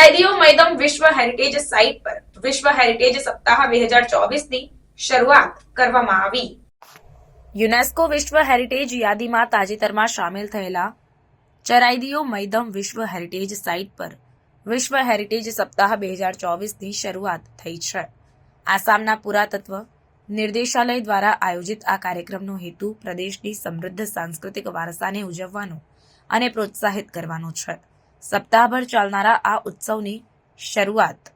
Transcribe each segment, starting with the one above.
ચરાઈદીઓ મૈદમ વિશ્વ heritage site પર વિશ્વ હેરિટેજ સપ્તાહ 2024ની શરૂઆત કરવામાં આવી। યુનેસ્કો વિશ્વ હેરિટેજ યાદીમાં તાજેતરમાં સામેલ થયેલા ચરાઈદીઓ મૈદમ વિશ્વ હેરિટેજ સાઇટ પર વિશ્વ હેરિટેજ સપ્તાહ 2024ની શરૂઆત થઈ છે। આસામના પુરાતત્વ નિર્દેશાલય દ્વારા આયોજિત આ કાર્યક્રમનો હેતુ પ્રદેશની સમૃદ્ધ સાંસ્કૃતિક વારસાને ઉજવવાનો અને પ્રોત્સાહિત કરવાનો છે। સપ્તાહભર ચાલનારા આ ઉત્સવની શરૂઆત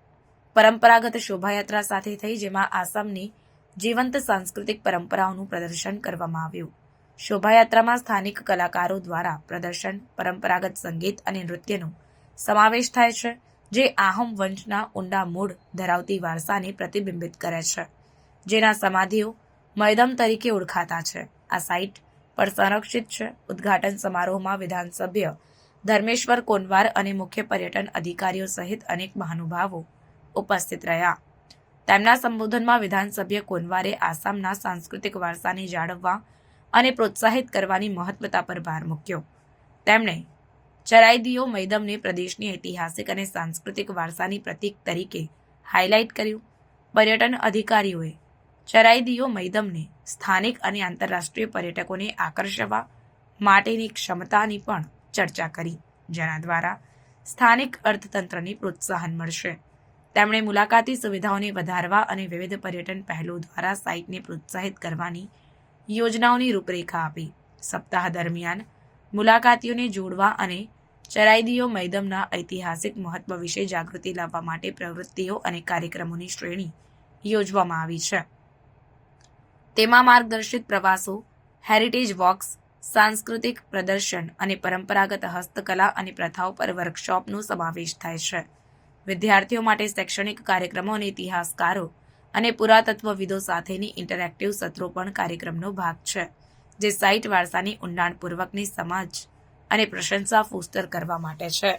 પરંપરાગત શોભાયાત્રા સાથે થઈ, જેમાં આસામની જીવંત સાંસ્કૃતિક પરંપરાઓનું પ્રદર્શન કરવામાં આવ્યું। શોભાયાત્રામાં સ્થાનિક કલાકારો દ્વારા પ્રદર્શન, પરંપરાગત સંગીત અને નૃત્યનો સમાવેશ થાય છે, જે આહોમ વંશના ઊંડા મૂળ ધરાવતી વારસાને પ્રતિબિંબિત કરે છે, જેના સમાધિઓ મૈદમ તરીકે ઓળખાતા છે। આ સાઇટ પર સંરક્ષિત છે। ઉદ્ઘાટન સમારોહમાં વિધાનસભ્ય ધર્મેશ્વર કોનવાર અને મુખ્ય પર્યટન અધિકારીઓ સહિત અનેક મહાનુભાવો ઉપસ્થિત રહ્યા। તેમના સંબોધનમાં વિધાનસભ્ય કોનવારે આસામના સાંસ્કૃતિક વારસાને જાળવવા અને પ્રોત્સાહિત કરવાની મહત્વતા પર ભાર મૂક્યો। તેમણે ચરાઈદીઓ મૈદમને પ્રદેશની ઐતિહાસિક અને સાંસ્કૃતિક વારસાની પ્રતીક તરીકે હાઇલાઇટ કર્યું। પર્યટન અધિકારીઓએ ચરાઈદીઓ મૈદમને સ્થાનિક અને આંતરરાષ્ટ્રીય પર્યટકોને આકર્ષવા માટેની ક્ષમતાની પણ ચર્ચા કરી, જેના દ્વારા સ્થાનિક અર્થતંત્રને પ્રોત્સાહન મળશે। તેમણે મુલાકાતી સુવિધાઓને વધારવા અને વિવિધ પર્યટન પહેલો દ્વારા સાઇટને પ્રોત્સાહિત કરવાની યોજનાઓની રૂપરેખા આપી। સપ્તાહ દરમિયાન મુલાકાતીઓને જોડવા અને ચરાઈદીઓ મૈદમના ઐતિહાસિક મહત્વ વિશે જાગૃતિ લાવવા માટે પ્રવૃત્તિઓ અને કાર્યક્રમોની શ્રેણી યોજવામાં આવી છે। તેમાં માર્ગદર્શિત પ્રવાસો, હેરિટેજ વોક્સ, સાંસ્કૃતિક પ્રદર્શન અને પરંપરાગત હસ્તકલા અને પ્રથાઓ પર વર્કશોપનો સમાવેશ થાય છે। વિદ્યાર્થીઓ માટે શૈક્ષણિક કાર્યક્રમો અને ઇતિહાસકારો અને પુરાતત્વવિદો સાથેની ઇન્ટરેક્ટિવ સત્રો પણ કાર્યક્રમનો ભાગ છે, જે સાઇટ વારસાની ઊંડાણપૂર્વકની સમજ અને પ્રશંસા ફોસ્ટર કરવા માટે છે।